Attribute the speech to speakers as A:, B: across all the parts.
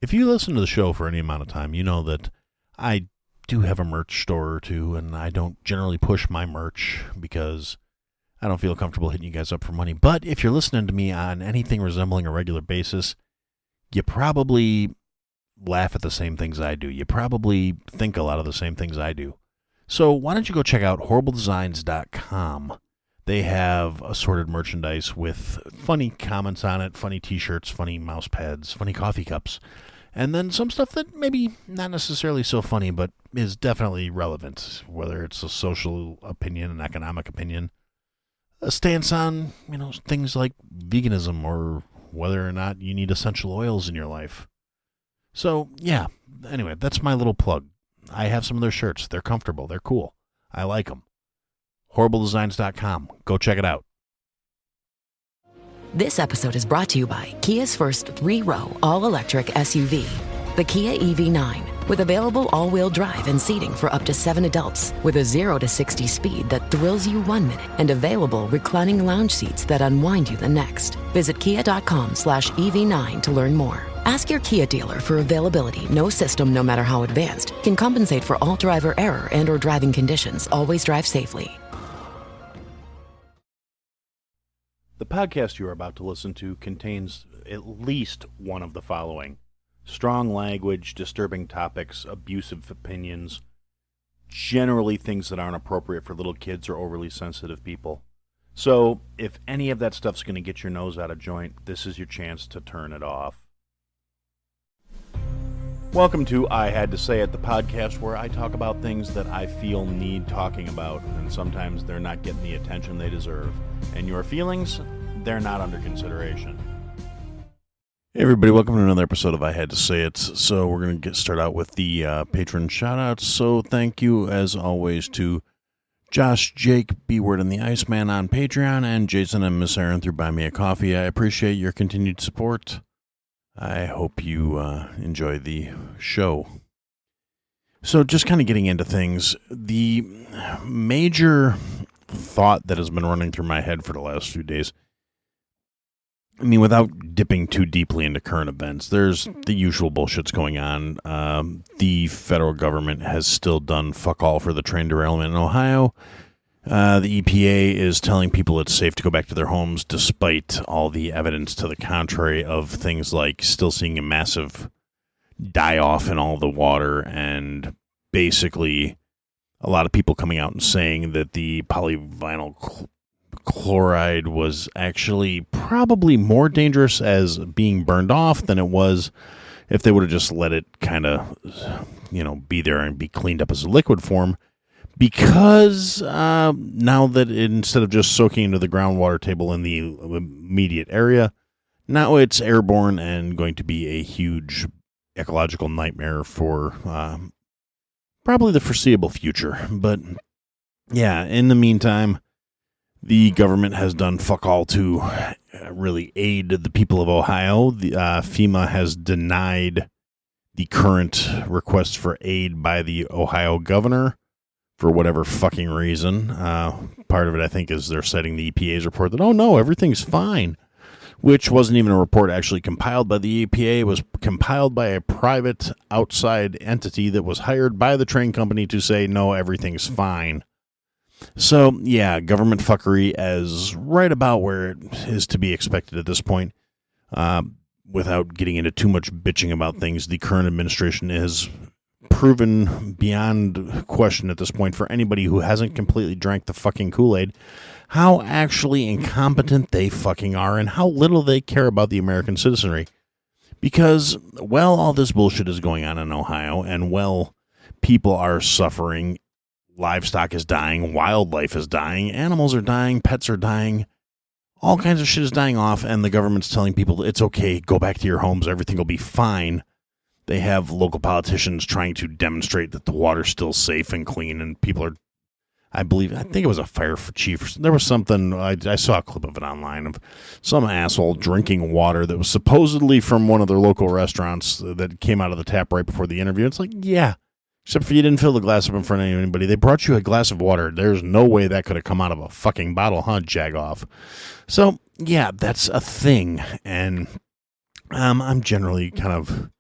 A: If you listen to the show for any amount of time, you know that I do have a merch store or two, and I don't generally push my merch because I don't feel comfortable hitting you guys up for money. But if you're listening to me on anything resembling a regular basis, you probably laugh at the same things I do. You probably think a lot of the same things I do. So why don't you go check out horribledesigns.com. They have assorted merchandise with funny comments on it, funny t-shirts, funny mouse pads, funny coffee cups, and then some stuff that maybe not necessarily so funny, but is definitely relevant, whether it's a social opinion, an economic opinion, a stance on, things like veganism or whether or not you need essential oils in your life. So, yeah, anyway, that's my little plug. I have some of their shirts. They're comfortable. They're cool. I like them. HorribleDesigns.com. Go check it out.
B: This episode is brought to you by Kia's first 3-row all-electric SUV, the Kia EV9, with available all-wheel drive and seating for up to 7 adults, with a 0 to 60 speed that thrills you 1 minute, and available reclining lounge seats that unwind you the next. Visit kia.com/EV9 to learn more. Ask your Kia dealer for availability. No system, no matter how advanced, can compensate for all driver error and or driving conditions. Always drive safely.
A: The podcast you are about to listen to contains at least one of the following: strong language, disturbing topics, abusive opinions, generally things that aren't appropriate for little kids or overly sensitive people. So, if any of that stuff's going to get your nose out of joint, this is your chance to turn it off. Welcome to I Had to Say It, the podcast where I talk about things that I feel need talking about, and sometimes they're not getting the attention they deserve. And your feelings, they're not under consideration. Hey everybody, welcome to another episode of I Had to Say It. So we're going to start out with the patron shout-outs. So thank you, as always, to Josh, Jake, B-Word, and the Iceman on Patreon, and Jason and Miss Aaron through Buy Me a Coffee. I appreciate your continued support. I hope you enjoy the show. So just kind of getting into things, the major thought that has been running through my head for the last few days, I mean, without dipping too deeply into current events, there's the usual bullshits going on. The federal government has still done fuck all for the train derailment in Ohio. The EPA is telling people it's safe to go back to their homes despite all the evidence to the contrary of things like still seeing a massive die-off in all the water, and basically a lot of people coming out and saying that the polyvinyl chloride was actually probably more dangerous as being burned off than it was if they would have just let it kind of, be there and be cleaned up as a liquid form. Because now that instead of just soaking into the groundwater table in the immediate area, now it's airborne and going to be a huge ecological nightmare for probably the foreseeable future. But yeah, in the meantime, the government has done fuck all to really aid the people of Ohio. The FEMA has denied the current request for aid by the Ohio governor for whatever fucking reason. Part of it, I think, is they're citing the EPA's report that, oh no, everything's fine, which wasn't even a report actually compiled by the EPA. It was compiled by a private outside entity that was hired by the train company to say, no, everything's fine. So, yeah, government fuckery as right about where it is to be expected at this point. Without getting into too much bitching about things, the current administration is proven beyond question at this point for anybody who hasn't completely drank the fucking Kool-Aid how actually incompetent they fucking are and how little they care about the American citizenry. Because, well, all this bullshit is going on in Ohio, and, well, people are suffering, livestock is dying, wildlife is dying, animals are dying, pets are dying, all kinds of shit is dying off, and the government's telling people it's okay, go back to your homes, everything will be fine. They have local politicians trying to demonstrate that the water's still safe and clean, and people are, I think it was a fire chief. There was something, I saw a clip of it online, of some asshole drinking water that was supposedly from one of their local restaurants that came out of the tap right before the interview. It's like, yeah, except for you didn't fill the glass up in front of anybody. They brought you a glass of water. There's no way that could have come out of a fucking bottle, huh, Jagoff? So, yeah, that's a thing, and I'm generally kind of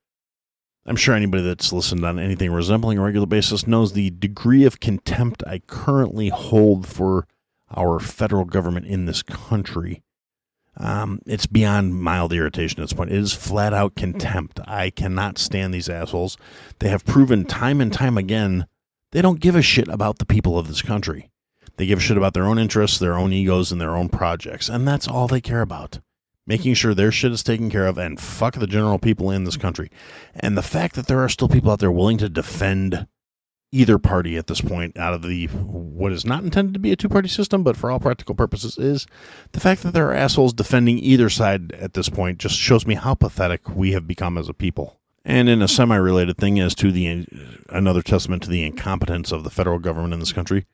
A: I'm sure anybody that's listened on anything resembling a regular basis knows the degree of contempt I currently hold for our federal government in this country. It's beyond mild irritation at this point. It is flat out contempt. I cannot stand these assholes. They have proven time and time again they don't give a shit about the people of this country. They give a shit about their own interests, their own egos, and their own projects. And that's all they care about. Making sure their shit is taken care of and fuck the general people in this country. And the fact that there are still people out there willing to defend either party at this point out of the what is not intended to be a two-party system, but for all practical purposes is the fact that there are assholes defending either side at this point just shows me how pathetic we have become as a people. And in a semi-related thing as to another testament to the incompetence of the federal government in this country,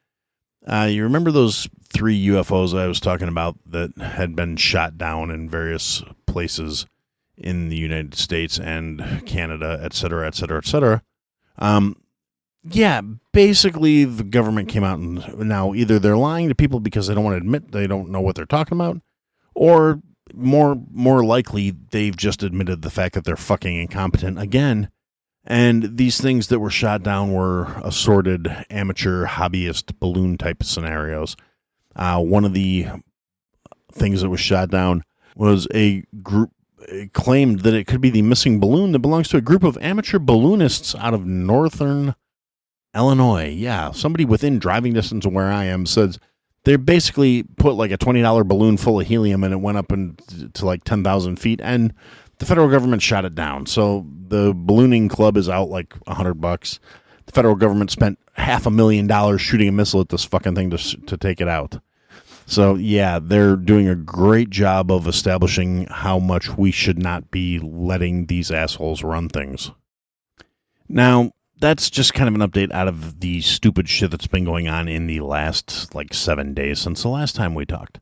A: you remember those 3 UFOs I was talking about that had been shot down in various places in the United States and Canada, et cetera, et cetera, et cetera? Yeah, basically the government came out and now either they're lying to people because they don't want to admit they don't know what they're talking about, or more likely they've just admitted the fact that they're fucking incompetent again. And these things that were shot down were assorted amateur hobbyist balloon type scenarios. One of the things that was shot down was a group claimed that it could be the missing balloon that belongs to a group of amateur balloonists out of northern Illinois. Yeah, somebody within driving distance of where I am says they basically put like a $20 balloon full of helium and it went up to like 10,000 feet and the federal government shot it down. So the ballooning club is out like $100. The federal government spent $500,000 shooting a missile at this fucking thing to take it out. So yeah, they're doing a great job of establishing how much we should not be letting these assholes run things. Now, that's just kind of an update out of the stupid shit that's been going on in the last, 7 days since the last time we talked.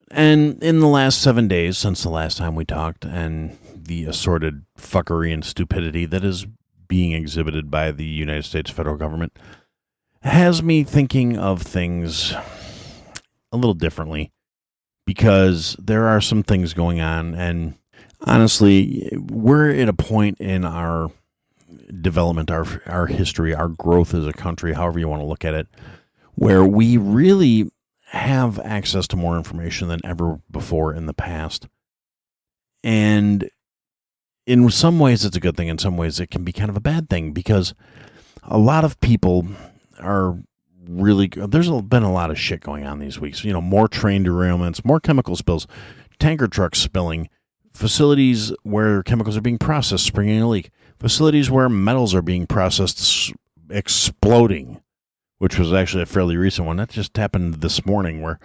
A: And in the last 7 days since the last time we talked, and the assorted fuckery and stupidity that is being exhibited by the United States federal government, has me thinking of things a little differently, because there are some things going on, and honestly, we're at a point in our development, our history, our growth as a country, however you want to look at it, where we really have access to more information than ever before in the past. And in some ways it's a good thing, in some ways it can be kind of a bad thing, because a lot of people are really, there's been a lot of shit going on these weeks. More train derailments, more chemical spills, tanker trucks spilling, facilities where chemicals are being processed springing a leak, facilities where metals are being processed exploding, which was actually a fairly recent one. That just happened this morning, where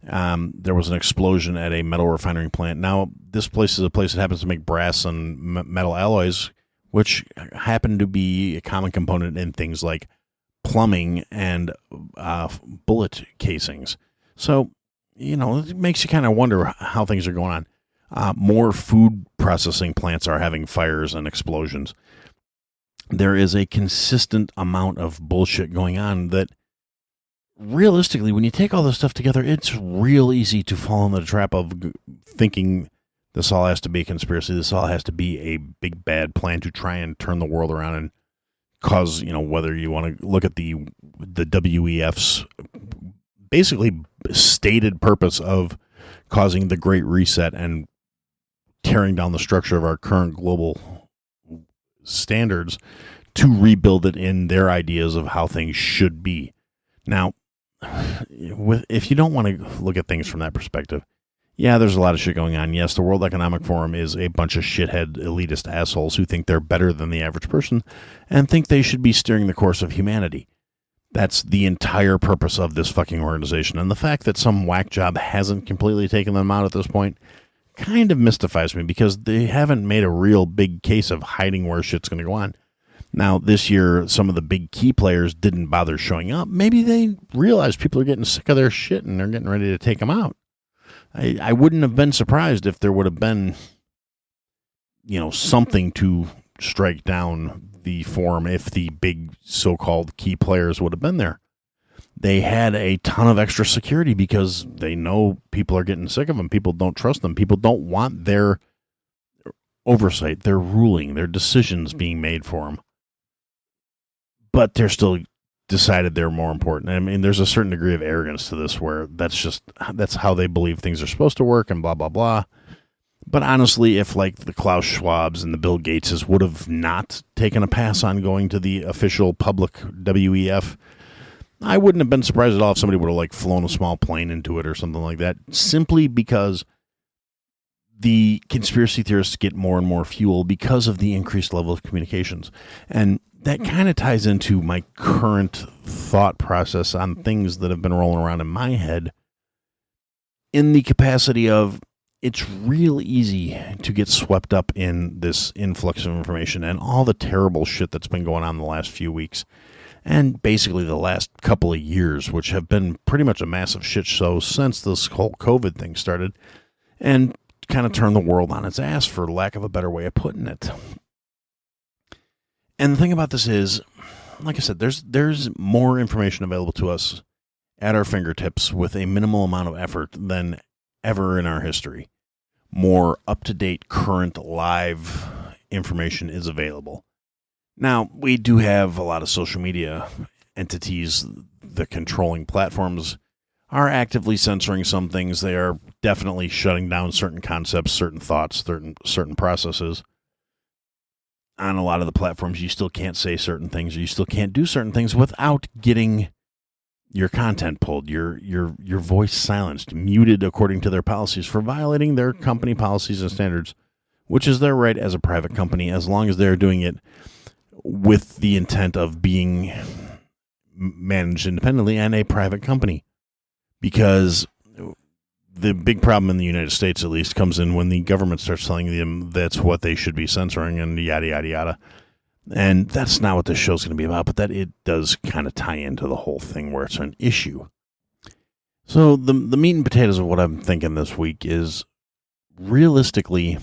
A: there was an explosion at a metal refining plant. Now, this place is a place that happens to make brass and metal alloys, which happen to be a common component in things like plumbing and bullet casings. So, it makes you kind of wonder how things are going on. More food processing plants are having fires and explosions. There is a consistent amount of bullshit going on that, realistically, when you take all this stuff together, it's real easy to fall in the trap of thinking this all has to be a conspiracy. This all has to be a big bad plan to try and turn the world around and cause, whether you want to look at the WEF's basically stated purpose of causing the Great Reset and tearing down the structure of our current global standards to rebuild it in their ideas of how things should be. Now, if you don't want to look at things from that perspective, yeah, there's a lot of shit going on. Yes, the World Economic Forum is a bunch of shithead elitist assholes who think they're better than the average person and think they should be steering the course of humanity. That's the entire purpose of this fucking organization. And the fact that some whack job hasn't completely taken them out at this point kind of mystifies me, because they haven't made a real big case of hiding where shit's going to go on. Now, this year, some of the big key players didn't bother showing up. Maybe they realized people are getting sick of their shit and they're getting ready to take them out. I wouldn't have been surprised if there would have been, something to strike down the forum if the big so-called key players would have been there. They had a ton of extra security because they know people are getting sick of them. People don't trust them. People don't want their oversight, their ruling, their decisions being made for them. But they're still decided they're more important. I mean, there's a certain degree of arrogance to this where that's how they believe things are supposed to work and blah, blah, blah. But honestly, if like the Klaus Schwabs and the Bill Gateses would have not taken a pass on going to the official public WEF, I wouldn't have been surprised at all if somebody would have like flown a small plane into it or something like that, simply because the conspiracy theorists get more and more fuel because of the increased level of communications. And that kind of ties into my current thought process on things that have been rolling around in my head in the capacity of it's real easy to get swept up in this influx of information and all the terrible shit that's been going on the last few weeks and basically the last couple of years, which have been pretty much a massive shit show since this whole COVID thing started, and kind of turn the world on its ass, for lack of a better way of putting it. And the thing about this is, like I said, there's more information available to us at our fingertips with a minimal amount of effort than ever in our history. More up-to-date, current, live information is available. Now, we do have a lot of social media entities, the controlling platforms are actively censoring some things. They are definitely shutting down certain concepts, certain thoughts, certain processes. On a lot of the platforms, you still can't say certain things, or you still can't do certain things without getting your content pulled, your voice silenced, muted according to their policies for violating their company policies and standards, which is their right as a private company, as long as they're doing it with the intent of being managed independently and a private company. Because the big problem in the United States, at least, comes in when the government starts telling them that's what they should be censoring and yada, yada, yada. And that's not what this show's going to be about, but that it does kind of tie into the whole thing where it's an issue. So the meat and potatoes of what I'm thinking this week is, realistically,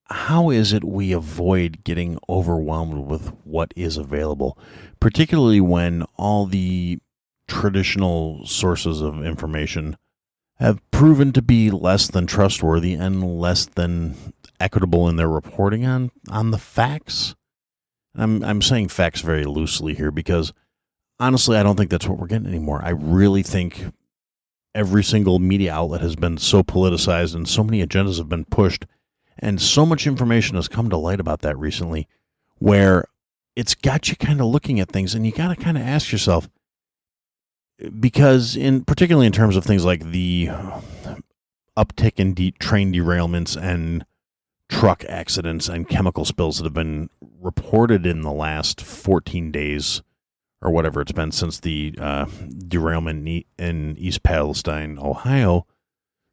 A: how is it we avoid getting overwhelmed with what is available, particularly when all the traditional sources of information have proven to be less than trustworthy and less than equitable in their reporting on the facts? I'm saying facts very loosely here because, honestly, I don't think that's what we're getting anymore. I really think every single media outlet has been so politicized and so many agendas have been pushed, and so much information has come to light about that recently, where it's got you kind of looking at things, and you got to kind of ask yourself, because particularly in terms of things like the uptick in train derailments and truck accidents and chemical spills that have been reported in the last 14 days or whatever it's been since the derailment in East Palestine, Ohio,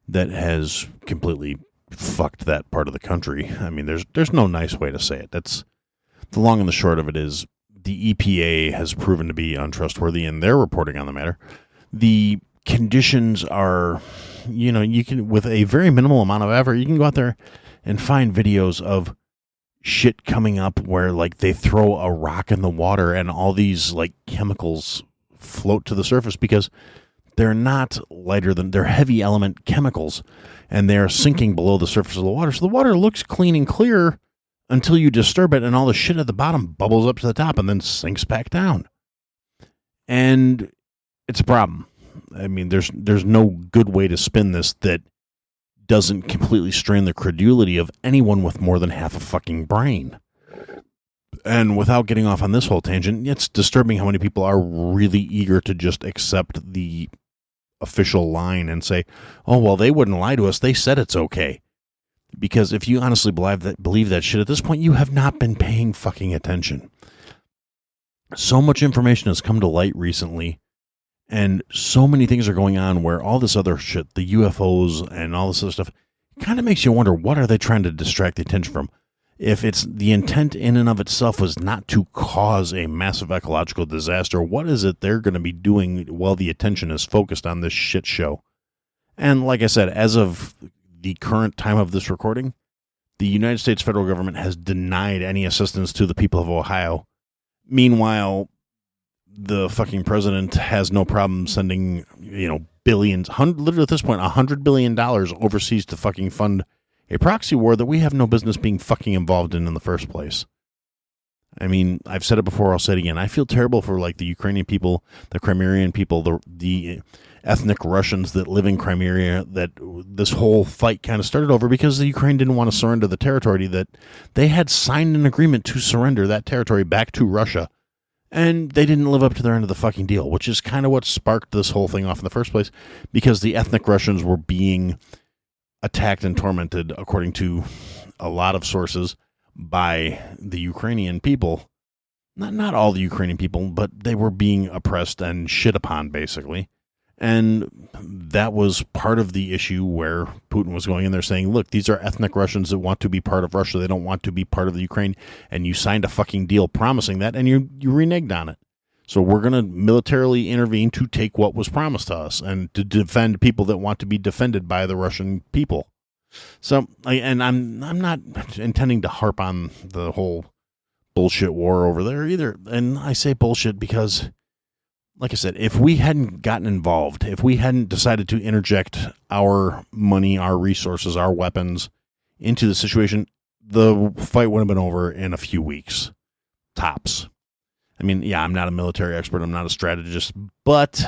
A: that has completely fucked that part of the country. I mean, there's no nice way to say it. That's the long and the short of it is the EPA has proven to be untrustworthy in their reporting on the matter. The conditions are, you can, with a very minimal amount of effort, you can go out there and find videos of shit coming up where like they throw a rock in the water and all these like chemicals float to the surface because they're not lighter than, they're heavy element chemicals, and they're sinking below the surface of the water. So the water looks clean and clear until you disturb it, and all the shit at the bottom bubbles up to the top and then sinks back down. And it's a problem. I mean, there's no good way to spin this that doesn't completely strain the credulity of anyone with more than half a fucking brain. And without getting off on this whole tangent, it's disturbing how many people are really eager to just accept the official line and say, oh, well, they wouldn't lie to us. They said it's okay. Because if you honestly believe that shit at this point, you have not been paying fucking attention. So much information has come to light recently, and so many things are going on where all this other shit, the UFOs and all this other stuff, kind of makes you wonder, what are they trying to distract the attention from? If it's the intent in and of itself was not to cause a massive ecological disaster, what is it they're going to be doing while the attention is focused on this shit show? And like I said, as of the current time of this recording, the United States federal government has denied any assistance to the people of Ohio. Meanwhile, the fucking president has no problem sending, billions, literally at this point, $100 billion overseas to fucking fund A proxy war that we have no business being fucking involved in the first place. I mean, I've said it before, I'll say it again. I feel terrible for like the Ukrainian people, the Crimean people, the ethnic Russians that live in Crimea, that this whole fight kind of started over because the Ukraine didn't want to surrender the territory that they had signed an agreement to surrender that territory back to Russia. And they didn't live up to their end of the fucking deal, which is kind of what sparked this whole thing off in the first place, because the ethnic Russians were being attacked and tormented, according to a lot of sources, by the Ukrainian people. Not all the Ukrainian people, but they were being oppressed and shit upon, basically. And that was part of the issue where Putin was going in there saying, look, these are ethnic Russians that want to be part of Russia. They don't want to be part of the Ukraine. And you signed a fucking deal promising that, and you reneged on it. So we're going to militarily intervene to take what was promised to us and to defend people that want to be defended by the Russian people. So, and I'm not intending to harp on the whole bullshit war over there either. And I say bullshit because, like I said, if we hadn't gotten involved, if we hadn't decided to interject our money, our resources, our weapons into the situation, the fight would have been over in a few weeks, tops. I mean, yeah, I'm not a military expert, I'm not a strategist, but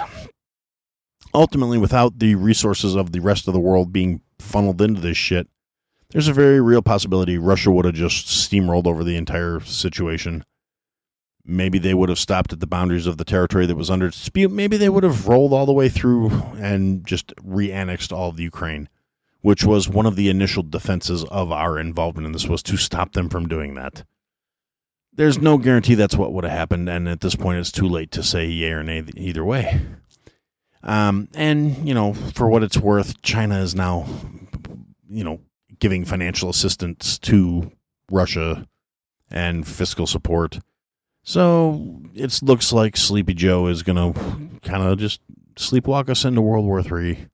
A: ultimately, without the resources of the rest of the world being funneled into this shit, there's a very real possibility Russia would have just steamrolled over the entire situation. Maybe they would have stopped at the boundaries of the territory that was under dispute. Maybe they would have rolled all the way through and just re-annexed all of the Ukraine, which was one of the initial defenses of our involvement in this, was to stop them from doing that. There's no guarantee that's what would have happened, and at this point it's too late to say yay or nay either way. And, you know, for what it's worth, China is now, you know, giving financial assistance to Russia and fiscal support. So it looks like Sleepy Joe is going to kind of just sleepwalk us into World War III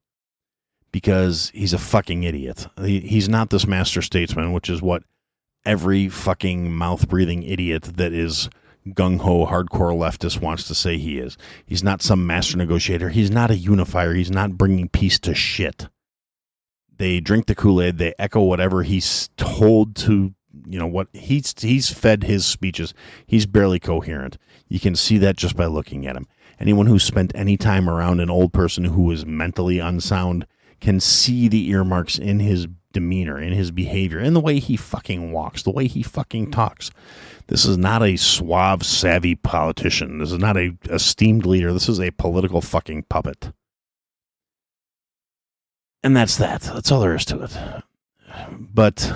A: because he's a fucking idiot. He's not this master statesman, which is what every fucking mouth-breathing idiot that is gung-ho hardcore leftist wants to say he is. He's not some master negotiator. He's not a unifier. He's not bringing peace to shit. They drink the Kool-Aid. They echo whatever he's told to, you know, what he's fed his speeches. He's barely coherent. You can see that just by looking at him. Anyone who's spent any time around an old person who is mentally unsound can see the earmarks in his demeanor, in his behavior, in the way he fucking walks, the way he fucking talks. This is not a suave, savvy politician. This is not a esteemed leader. This is a political fucking puppet. And that's that. That's all there is to it. But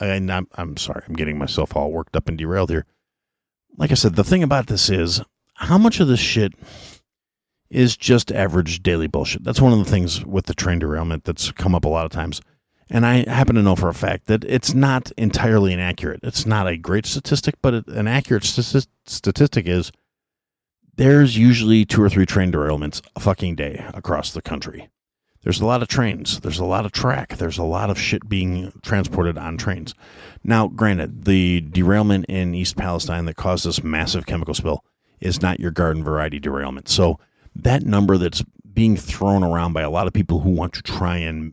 A: I'm sorry. I'm getting myself all worked up and derailed here. Like I said, the thing about this is, how much of this shit is just average daily bullshit? That's one of the things with the train derailment that's come up a lot of times. And I happen to know for a fact that it's not entirely inaccurate. It's not a great statistic, but an accurate statistic is there's usually 2 or 3 train derailments a fucking day across the country. There's a lot of trains. There's a lot of track. There's a lot of shit being transported on trains. Now, granted, the derailment in East Palestine that caused this massive chemical spill is not your garden variety derailment. So that number that's being thrown around by a lot of people who want to try and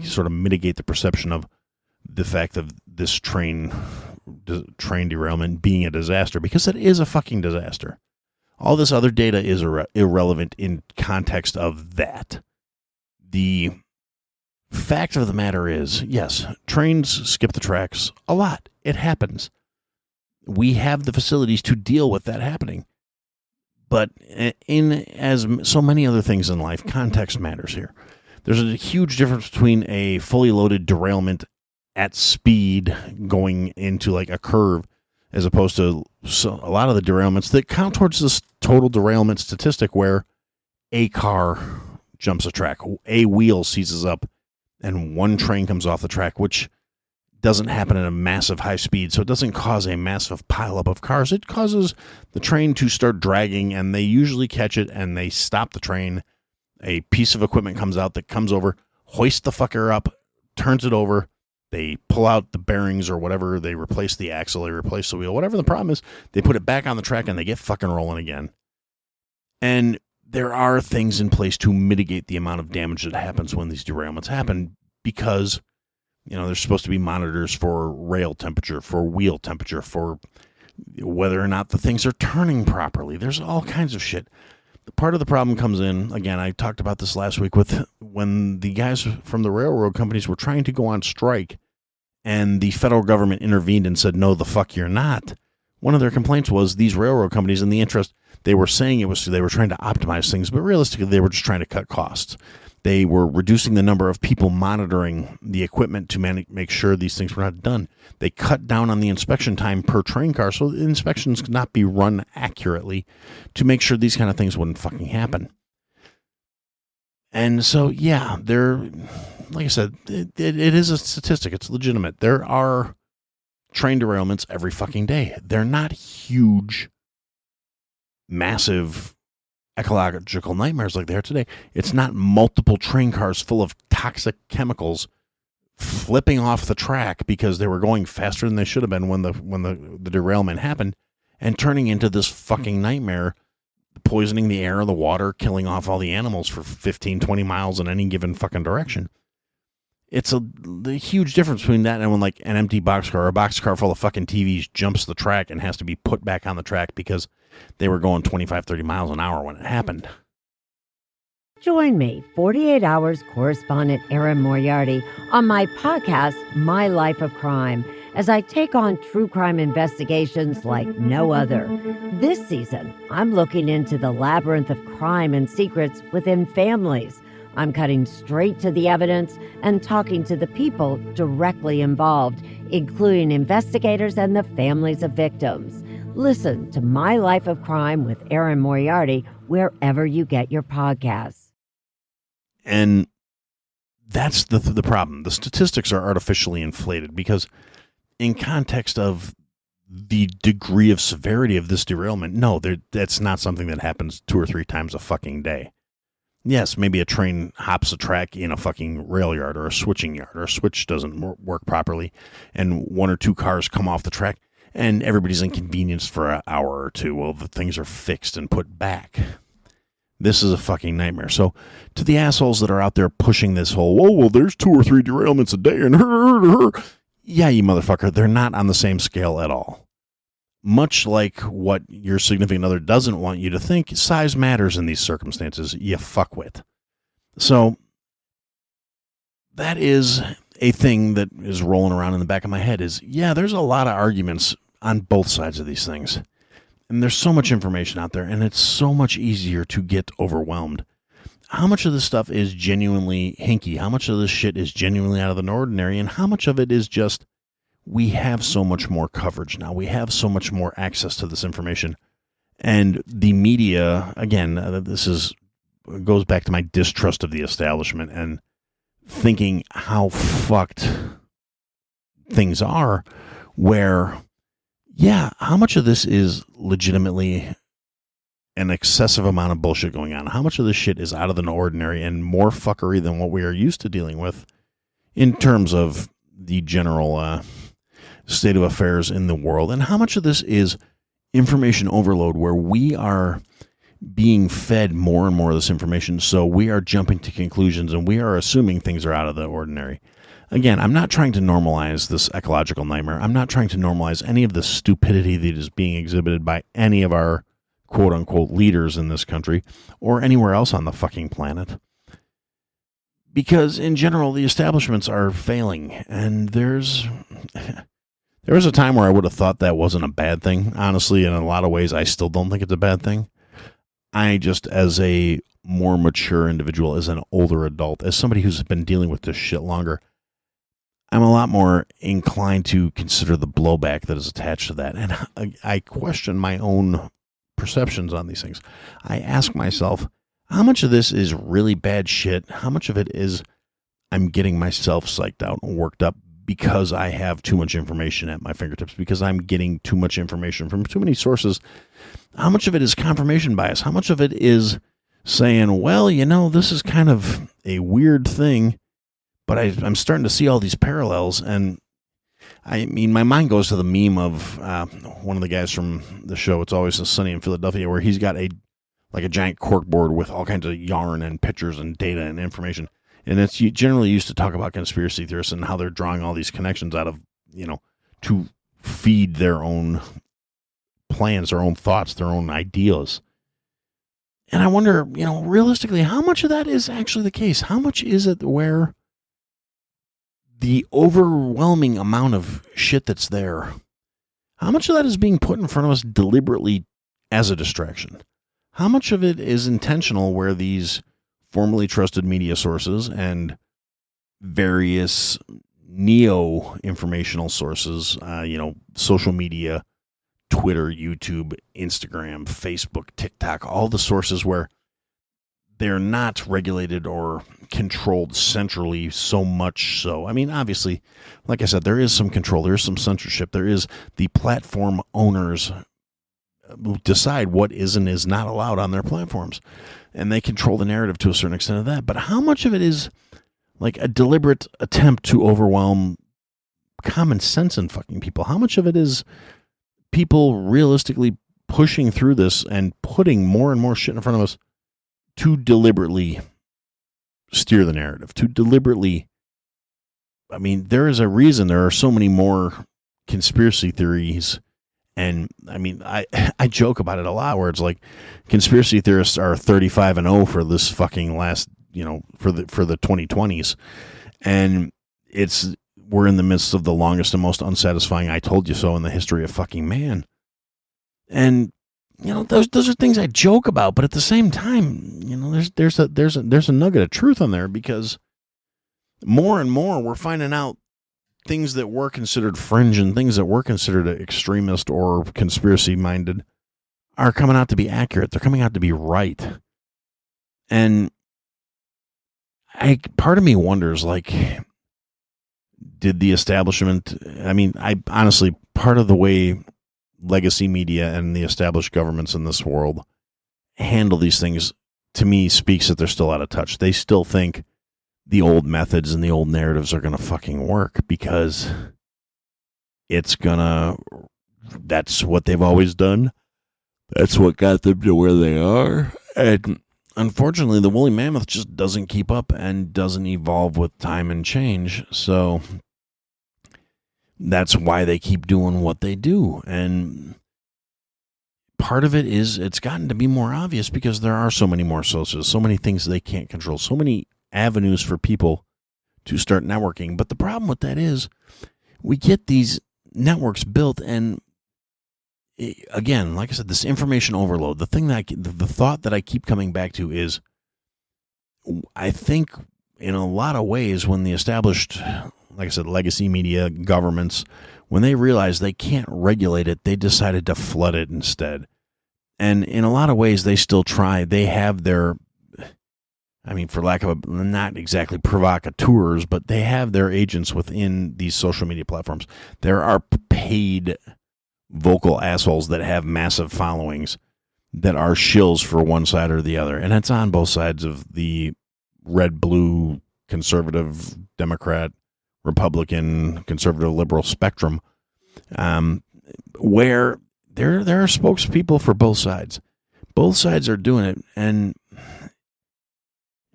A: sort of mitigate the perception of the fact of this train derailment being a disaster, because it is a fucking disaster. All this other data is irrelevant in context of that. The fact of the matter is, yes, trains skip the tracks a lot. It happens. We have the facilities to deal with that happening. But in as so many other things in life, context matters here. There's a huge difference between a fully loaded derailment at speed going into like a curve, as opposed to a lot of the derailments that count towards this total derailment statistic where a car jumps a track, a wheel seizes up, and one train comes off the track, which doesn't happen at a massive high speed, so it doesn't cause a massive pileup of cars. It causes the train to start dragging, and they usually catch it, and they stop the train. A piece of equipment comes out that comes over, hoists the fucker up, turns it over. They pull out the bearings or whatever. They replace the axle. They replace the wheel. Whatever the problem is, they put it back on the track and they get fucking rolling again. And there are things in place to mitigate the amount of damage that happens when these derailments happen, because There's supposed to be monitors for rail temperature, for wheel temperature, for whether or not the things are turning properly. There's all kinds of shit. Part of the problem comes in, again, I talked about this last week, with when the guys from the railroad companies were trying to go on strike and the federal government intervened and said, no, the fuck you're not. One of their complaints was these railroad companies, in the interest, they were saying they were trying to optimize things, but realistically they were just trying to cut costs. They were reducing the number of people monitoring the equipment to make sure these things were not done. They cut down on the inspection time per train car so the inspections could not be run accurately to make sure these kind of things wouldn't fucking happen. And so, yeah, like I said, it is a statistic. It's legitimate. There are train derailments every fucking day. They're not huge, massive ecological nightmares like they are today. It's not multiple train cars full of toxic chemicals flipping off the track because they were going faster than they should have been when the derailment happened, and turning into this fucking nightmare, poisoning the air, the water, killing off all the animals for 15, 20 miles in any given fucking direction. It's the huge difference between that and when like an empty boxcar or a boxcar full of fucking TVs jumps the track and has to be put back on the track because they were going 25, 30 miles an hour when it happened.
C: Join me, 48 Hours correspondent Erin Moriarty, on my podcast, My Life of Crime, as I take on true crime investigations like no other. This season, I'm looking into the labyrinth of crime and secrets within families. I'm cutting straight to the evidence and talking to the people directly involved, including investigators and the families of victims. Listen to My Life of Crime with Erin Moriarty wherever you get your podcasts.
A: And that's the problem. The statistics are artificially inflated because in context of the degree of severity of this derailment, no, that's not something that happens 2 or 3 times a fucking day. Yes, maybe a train hops a track in a fucking rail yard or a switching yard, or a switch doesn't work properly, and 1 or 2 cars come off the track, and everybody's inconvenienced for an hour or 2 while the things are fixed and put back. This is a fucking nightmare. So, to the assholes that are out there pushing this whole, oh, well, there's 2 or 3 derailments a day, and yeah, you motherfucker, they're not on the same scale at all. Much like what your significant other doesn't want you to think, size matters in these circumstances, you fuckwit. So, that is a thing that is rolling around in the back of my head is, yeah, there's a lot of arguments on both sides of these things. And there's so much information out there, and it's so much easier to get overwhelmed. How much of this stuff is genuinely hinky? How much of this shit is genuinely out of the ordinary? And how much of it is just, we have so much more coverage now. We have so much more access to this information. And the media, again, goes back to my distrust of the establishment and thinking how fucked things are, where, yeah, how much of this is legitimately an excessive amount of bullshit going on? How much of this shit is out of the ordinary and more fuckery than what we are used to dealing with in terms of the general state of affairs in the world? And how much of this is information overload, where we are being fed more and more of this information, so we are jumping to conclusions and we are assuming things are out of the ordinary? Again, I'm not trying to normalize this ecological nightmare. I'm not trying to normalize any of the stupidity that is being exhibited by any of our quote-unquote leaders in this country or anywhere else on the fucking planet. Because in general, the establishments are failing, and there was a time where I would have thought that wasn't a bad thing. Honestly, in a lot of ways, I still don't think it's a bad thing. I just, as a more mature individual, as an older adult, as somebody who's been dealing with this shit longer, I'm a lot more inclined to consider the blowback that is attached to that. And I question my own perceptions on these things. I ask myself, how much of this is really bad shit? How much of it is I'm getting myself psyched out and worked up because I have too much information at my fingertips, because I'm getting too much information from too many sources? How much of it is confirmation bias? How much of it is saying, well, this is kind of a weird thing, but I'm starting to see all these parallels? And I mean, my mind goes to the meme of one of the guys from the show, It's Always Sunny in Philadelphia, where he's got a giant cork board with all kinds of yarn and pictures and data and information. And it's generally used to talk about conspiracy theorists and how they're drawing all these connections out of, to feed their own plans, their own thoughts, their own ideas. And I wonder, realistically, how much of that is actually the case? How much is it where the overwhelming amount of shit that's there, how much of that is being put in front of us deliberately as a distraction? How much of it is intentional where these formerly trusted media sources and various neo-informational sources, social media, Twitter, YouTube, Instagram, Facebook, TikTok, all the sources where they're not regulated or controlled centrally so much so. I mean, obviously, like I said, there is some control, there is some censorship, there is the platform owners who decide what is and is not allowed on their platforms, and they control the narrative to a certain extent of that. But how much of it is like a deliberate attempt to overwhelm common sense in fucking people? How much of it is people realistically pushing through this and putting more and more shit in front of us to deliberately steer the narrative, to deliberately, I mean, there is a reason there are so many more conspiracy theories. And I mean, I joke about it a lot where it's like conspiracy theorists are 35-0 for this fucking last, for the 2020s. And we're in the midst of the longest and most unsatisfying I told you so in the history of fucking man. And those are things I joke about, but at the same time, there's a nugget of truth on there, because more and more we're finding out things that were considered fringe and things that were considered extremist or conspiracy minded are coming out to be accurate. They're coming out to be right. And part of me wonders, like, did the establishment, I honestly, part of the way legacy media and the established governments in this world handle these things, to me, speaks that they're still out of touch. They still think the old methods and the old narratives are going to fucking work because that's what they've always done. That's what got them to where they are. And unfortunately, the woolly mammoth just doesn't keep up and doesn't evolve with time and change. So that's why they keep doing what they do. And part of it is it's gotten to be more obvious because there are so many more sources, so many things they can't control, so many avenues for people to start networking. But the problem with that is we get these networks built, and again, like I said, this information overload, the thought that I keep coming back to is, I think in a lot of ways when the established, like I said, legacy media, governments, when they realized they can't regulate it, they decided to flood it instead. And in a lot of ways, they still try. They have their, for lack of not exactly provocateurs, but they have their agents within these social media platforms. There are paid vocal assholes that have massive followings that are shills for one side or the other. And it's on both sides of the red, blue, conservative, Democrat, Republican, conservative, liberal spectrum, where there are spokespeople for both sides. Both sides are doing it. And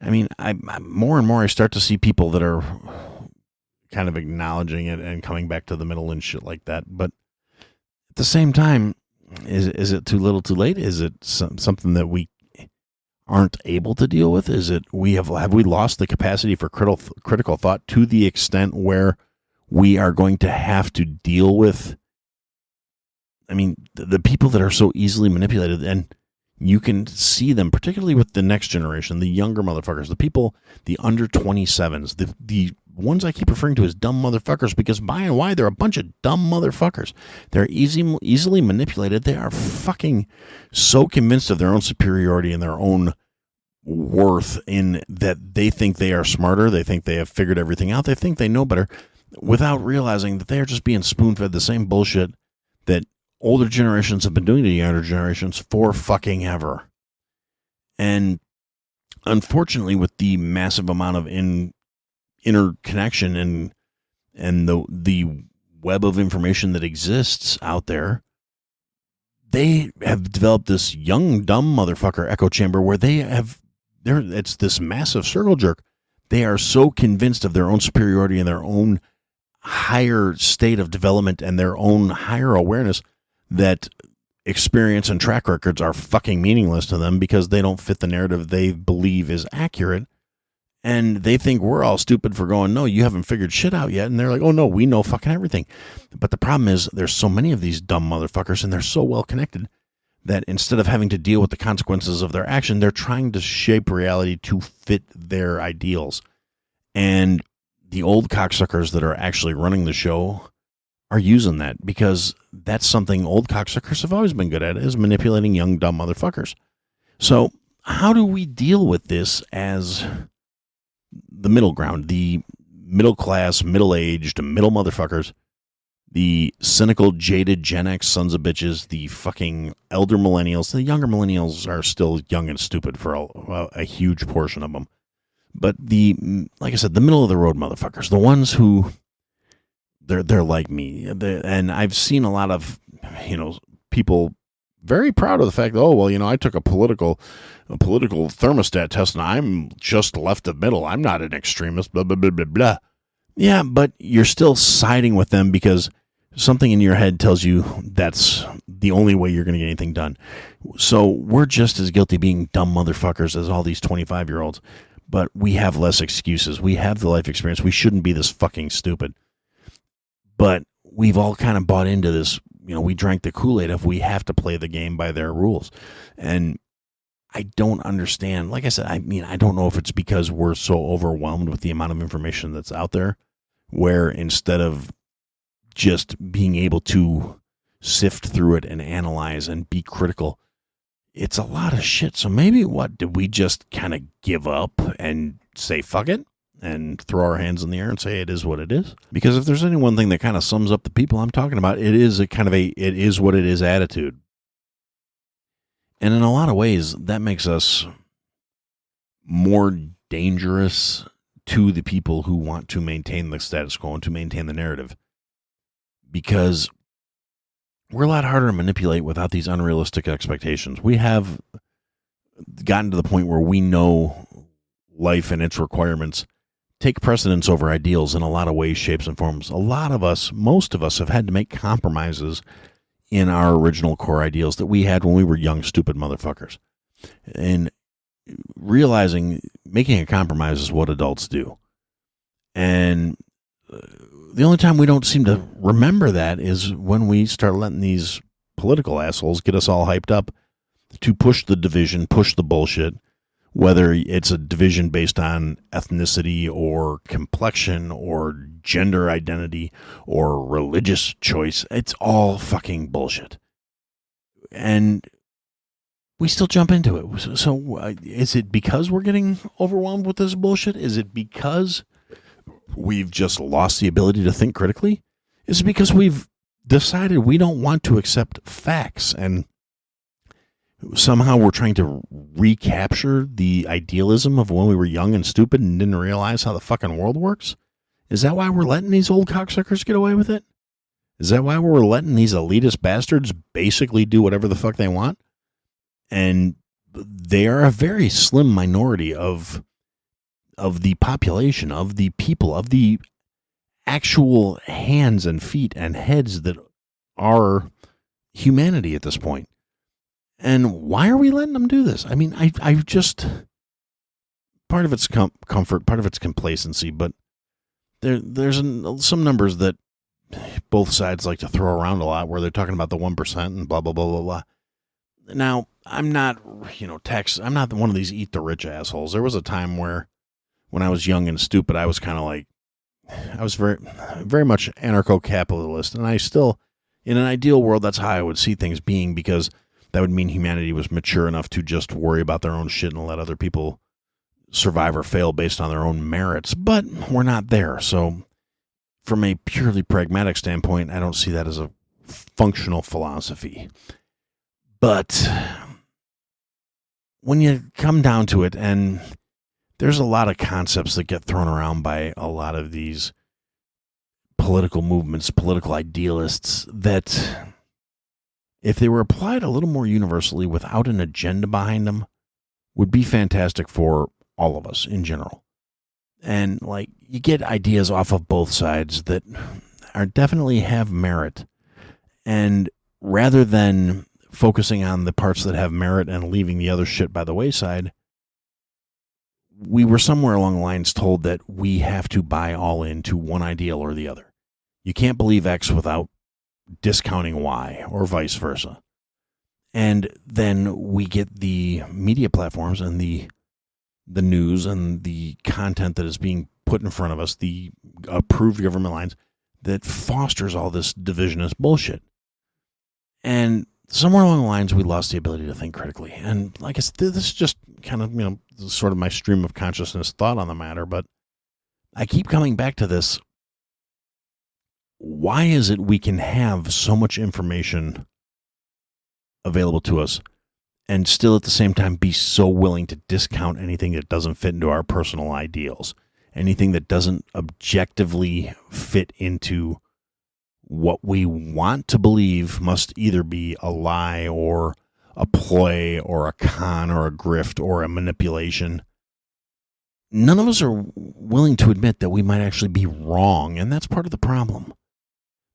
A: I more and more I start to see people that are kind of acknowledging it and coming back to the middle and shit like that. But at the same time, is it too little too late? Is it something that we aren't able to deal with? Is it have we lost the capacity for critical thought to the extent where we are going to have to deal with, the people that are so easily manipulated? And you can see them, particularly with the next generation, the younger motherfuckers, the people, the under 27s, the ones I keep referring to as dumb motherfuckers, because by and wide, they're a bunch of dumb motherfuckers. They're easily manipulated. They are fucking so convinced of their own superiority and their own worth in that they think they are smarter. They think they have figured everything out. They think they know better, without realizing that they are just being spoon-fed the same bullshit that older generations have been doing to younger generations for fucking ever. And unfortunately, with the massive amount of interconnection and the web of information that exists out there, they have developed this young dumb motherfucker echo chamber where it's this massive circle jerk. They are so convinced of their own superiority and their own higher state of development and their own higher awareness that experience and track records are fucking meaningless to them because they don't fit the narrative they believe is accurate. And they think we're all stupid for going, no, you haven't figured shit out yet. And they're like, oh, no, we know fucking everything. But the problem is there's so many of these dumb motherfuckers and they're so well connected that instead of having to deal with the consequences of their action, they're trying to shape reality to fit their ideals. And the old cocksuckers that are actually running the show are using that because that's something old cocksuckers have always been good at, is manipulating young, dumb motherfuckers. So how do we deal with this as the middle ground, the middle class, middle-aged, middle motherfuckers, the cynical, jaded Gen X sons of bitches, the fucking elder millennials? The younger millennials are still young and stupid for a huge portion of them. But like I said, the middle of the road motherfuckers, the ones who they're like me. And I've seen a lot of, people very proud of the fact that, oh, well, I took a political thermostat test and I'm just left of middle. I'm not an extremist, blah, blah, blah, blah, blah. Yeah, but you're still siding with them because something in your head tells you that's the only way you're going to get anything done. So we're just as guilty being dumb motherfuckers as all these 25-year-olds, but we have less excuses. We have the life experience. We shouldn't be this fucking stupid. But we've all kind of bought into this, we drank the Kool-Aid if we have to play the game by their rules. And I don't understand. Like I said, I don't know if it's because we're so overwhelmed with the amount of information that's out there, where instead of just being able to sift through it and analyze and be critical, it's a lot of shit. So maybe did we just kind of give up and say, fuck it? And throw our hands in the air and say it is what it is? Because if there's any one thing that kind of sums up the people I'm talking about, it is it is what it is attitude. And in a lot of ways, that makes us more dangerous to the people who want to maintain the status quo and to maintain the narrative. Because we're a lot harder to manipulate without these unrealistic expectations. We have gotten to the point where we know life and its requirements take precedence over ideals in a lot of ways, shapes, and forms. Most of us have had to make compromises in our original core ideals that we had when we were young, stupid motherfuckers. And realizing making a compromise is what adults do. And the only time we don't seem to remember that is when we start letting these political assholes get us all hyped up to push the division, push the bullshit, whether it's a division based on ethnicity or complexion or gender identity or religious choice. It's all fucking bullshit. And we still jump into it. So is it because we're getting overwhelmed with this bullshit? Is it because we've just lost the ability to think critically? Is it because we've decided we don't want to accept facts and somehow we're trying to recapture the idealism of when we were young and stupid and didn't realize how the fucking world works? Is that why we're letting these old cocksuckers get away with it? Is that why we're letting these elitist bastards basically do whatever the fuck they want? And they are a very slim minority of the population, of the people, of the actual hands and feet and heads that are humanity at this point. And why are we letting them do this? I mean, I just, part of it's comfort, part of it's complacency, but there's some numbers that both sides like to throw around a lot where they're talking about the 1% and blah, blah, blah, blah, blah. Now, I'm not, I'm not one of these eat the rich assholes. There was a time where when I was young and stupid, I was kind of like, I was very, very much anarcho-capitalist. And I still, in an ideal world, that's how I would see things being, because that would mean humanity was mature enough to just worry about their own shit and let other people survive or fail based on their own merits. But we're not there. So from a purely pragmatic standpoint, I don't see that as a functional philosophy. But when you come down to it, and there's a lot of concepts that get thrown around by a lot of these political movements, political idealists, that if they were applied a little more universally without an agenda behind them, would be fantastic for all of us in general. And like, you get ideas off of both sides that are definitely have merit. And rather than focusing on the parts that have merit and leaving the other shit by the wayside, we were somewhere along the lines told that we have to buy all into one ideal or the other. You can't believe X without discounting Y, or vice versa. And then we get the media platforms and the news and the content that is being put in front of us, the approved government lines, that fosters all this divisionist bullshit. And somewhere along the lines, we lost the ability to think critically. And like I said, this is just kind of, sort of my stream of consciousness thought on the matter, but I keep coming back to this. Why is it we can have so much information available to us and still at the same time be so willing to discount anything that doesn't fit into our personal ideals, anything that doesn't objectively fit into what we want to believe must either be a lie or a ploy or a con or a grift or a manipulation? None of us are willing to admit that we might actually be wrong, and that's part of the problem.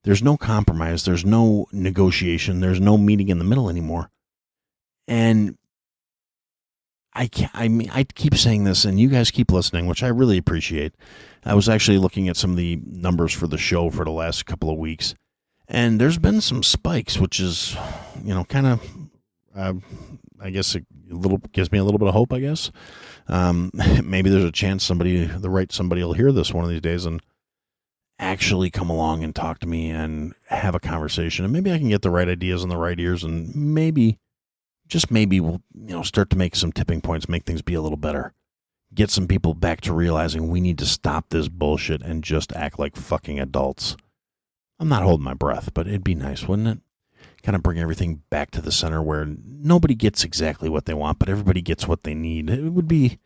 A: There's no compromise, there's no negotiation, there's no meeting in the middle anymore. And I keep saying this, and you guys keep listening, which I really appreciate. I was actually looking at some of the numbers for the show for the last couple of weeks, and there's been some spikes, which is, kind of, I guess it gives me a little bit of hope, I guess. Maybe there's a chance somebody will hear this one of these days and actually come along and talk to me and have a conversation, and maybe I can get the right ideas in the right ears, and maybe, just maybe, we'll start to make some tipping points, make things be a little better, get some people back to realizing we need to stop this bullshit and just act like fucking adults. I'm not holding my breath, but it'd be nice, wouldn't it? Kind of bring everything back to the center where nobody gets exactly what they want, but everybody gets what they need. It would be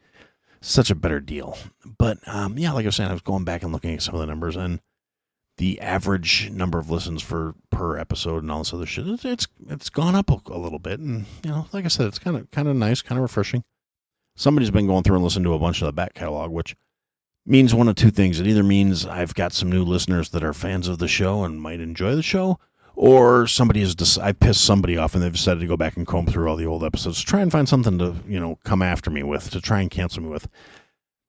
A: such a better deal. But like I was saying, I was going back and looking at some of the numbers, and the average number of listens per episode and all this other shit, it's gone up a little bit. And like I said, it's kind of nice, kind of refreshing. Somebody's been going through and listening to a bunch of the back catalog, which means one of two things. It either means I've got some new listeners that are fans of the show and might enjoy the show, or I pissed somebody off and they've decided to go back and comb through all the old episodes to try and find something to, come after me with, to try and cancel me with.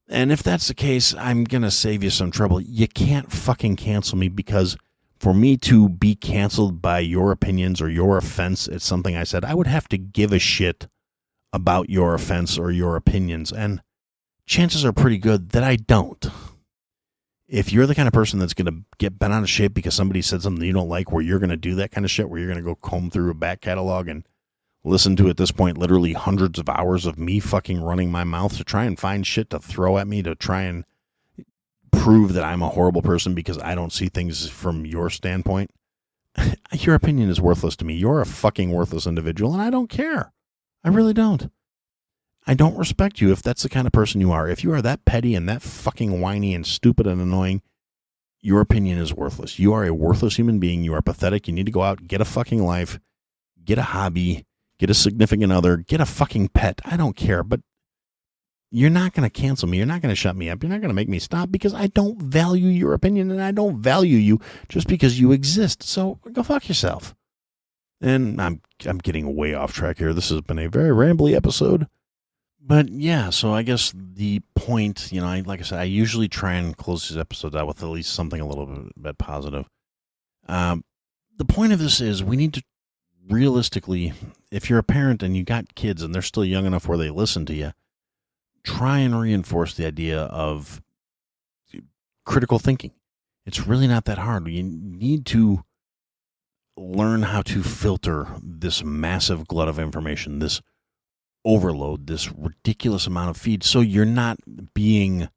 A: And if that's the case, I'm going to save you some trouble. You can't fucking cancel me, because for me to be canceled by your opinions or your offense at something I said, I would have to give a shit about your offense or your opinions. And chances are pretty good that I don't. If you're the kind of person that's going to get bent out of shape because somebody said something you don't like, where you're going to do that kind of shit, where you're going to go comb through a back catalog and listen to, at this point, literally hundreds of hours of me fucking running my mouth to try and find shit to throw at me, to try and prove that I'm a horrible person because I don't see things from your standpoint, your opinion is worthless to me. You're a fucking worthless individual, and I don't care. I really don't. I don't respect you if that's the kind of person you are. If you are that petty and that fucking whiny and stupid and annoying, your opinion is worthless. You are a worthless human being. You are pathetic. You need to go out, get a fucking life, get a hobby, get a significant other, get a fucking pet. I don't care, but you're not going to cancel me. You're not going to shut me up. You're not going to make me stop, because I don't value your opinion, and I don't value you just because you exist. So go fuck yourself. And I'm getting way off track here. This has been a very rambly episode. But yeah, so I guess the point, like I said, I usually try and close these episodes out with at least something a little bit positive. The point of this is, we need to realistically, if you're a parent and you got kids and they're still young enough where they listen to you, try and reinforce the idea of critical thinking. It's really not that hard. You need to learn how to filter this massive glut of information, this overload, this ridiculous amount of feed, so you're not being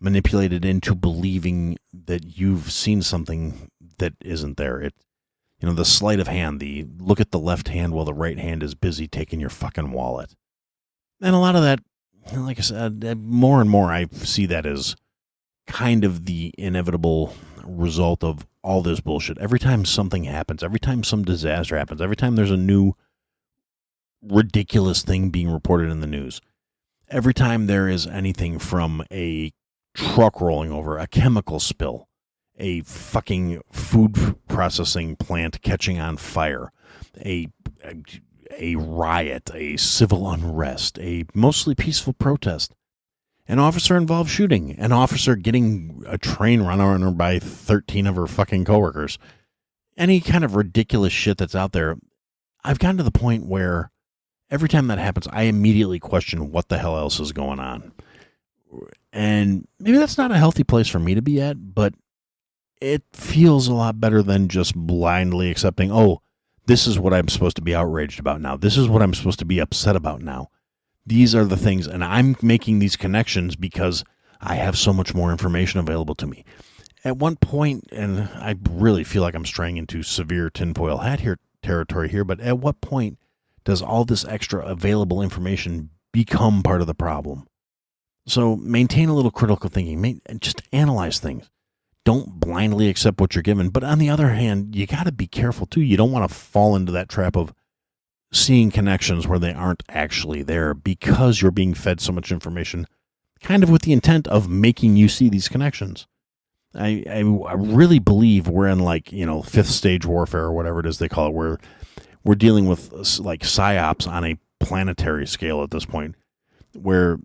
A: manipulated into believing that you've seen something that isn't there. The sleight of hand, the look at the left hand while the right hand is busy taking your fucking wallet. And a lot of that, like I said, more and more I see that as kind of the inevitable result of all this bullshit. Every time something happens, every time some disaster happens, every time there's a new ridiculous thing being reported in the news, every time there is anything from a truck rolling over, a chemical spill, a fucking food processing plant catching on fire, a riot, a civil unrest, a mostly peaceful protest, an officer-involved shooting, an officer getting a train run on her by 13 of her fucking coworkers, any kind of ridiculous shit that's out there. I've gotten to the point where every time that happens, I immediately question what the hell else is going on. And maybe that's not a healthy place for me to be at, but it feels a lot better than just blindly accepting, oh, this is what I'm supposed to be outraged about now. This is what I'm supposed to be upset about now. These are the things, and I'm making these connections because I have so much more information available to me. At one point, and I really feel like I'm straying into severe tinfoil hat here territory here, but at what point does all this extra available information become part of the problem? So maintain a little critical thinking. Just analyze things. Don't blindly accept what you're given. But on the other hand, you got to be careful too. You don't want to fall into that trap of seeing connections where they aren't actually there because you're being fed so much information, kind of with the intent of making you see these connections. I really believe we're in, like, fifth stage warfare or whatever it is they call it, where we're dealing with like psyops on a planetary scale at this point, where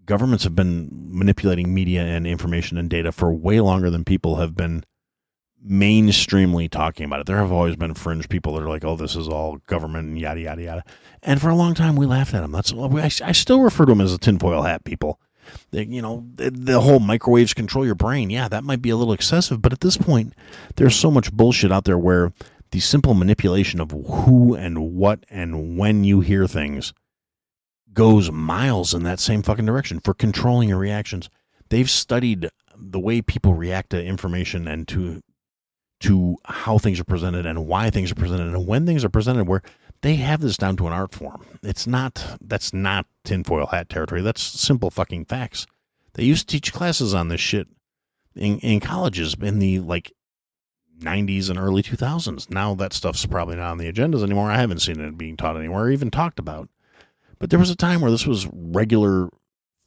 A: governments have been manipulating media and information and data for way longer than people have been mainstreamly talking about it. There have always been fringe people that are like, oh, this is all government and yada, yada, yada. And for a long time, we laughed at them. I still refer to them as the tinfoil hat people. The whole microwaves control your brain. Yeah, that might be a little excessive, but at this point, there's so much bullshit out there where the simple manipulation of who and what and when you hear things goes miles in that same fucking direction for controlling your reactions. They've studied the way people react to information and to how things are presented and why things are presented and when things are presented, where they have this down to an art form. That's not tinfoil hat territory. That's simple fucking facts. They used to teach classes on this shit in colleges in the 90s and early 2000s. Now that stuff's probably not on the agendas anymore. I haven't seen it being taught anywhere or even talked about. But there was a time where this was regular,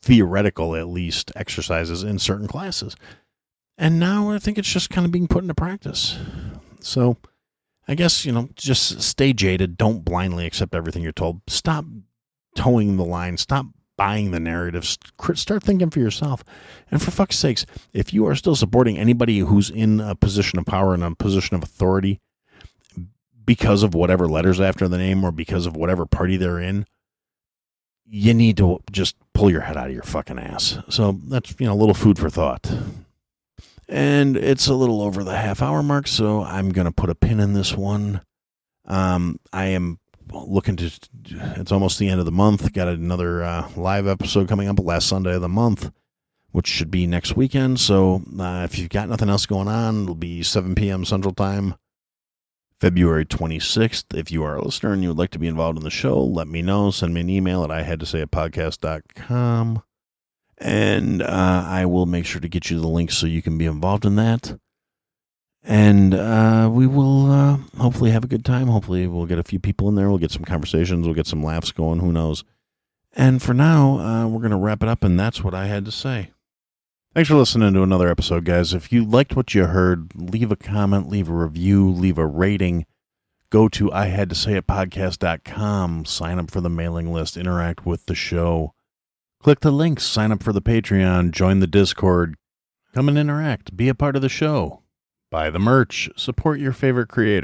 A: theoretical at least, exercises in certain classes. And now I think it's just kind of being put into practice. So I guess, just stay jaded. Don't blindly accept everything you're told. Stop towing the line. Stop buying the narrative. Start thinking for yourself. And for fuck's sakes, if you are still supporting anybody who's in a position of power and a position of authority because of whatever letters after the name or because of whatever party they're in, you need to just pull your head out of your fucking ass. So that's, a little food for thought. And it's a little over the half-hour mark, so I'm going to put a pin in this one. I am looking to, it's almost the end of the month. Got another live episode coming up last Sunday of the month, which should be next weekend. So if you've got nothing else going on, it'll be 7 p.m. Central Time, February 26th. If you are a listener and you would like to be involved in the show, let me know. Send me an email at ihadtosayitpodcast.com. And I will make sure to get you the link so you can be involved in that. And we will hopefully have a good time. Hopefully we'll get a few people in there. We'll get some conversations. We'll get some laughs going. Who knows? And for now, we're going to wrap it up, and that's what I had to say. Thanks for listening to another episode, guys. If you liked what you heard, leave a comment, leave a review, leave a rating. Go to ihadtosayitpodcast.com. Sign up for the mailing list. Interact with the show. Click the links, sign up for the Patreon, join the Discord, come and interact, be a part of the show, buy the merch, support your favorite creator.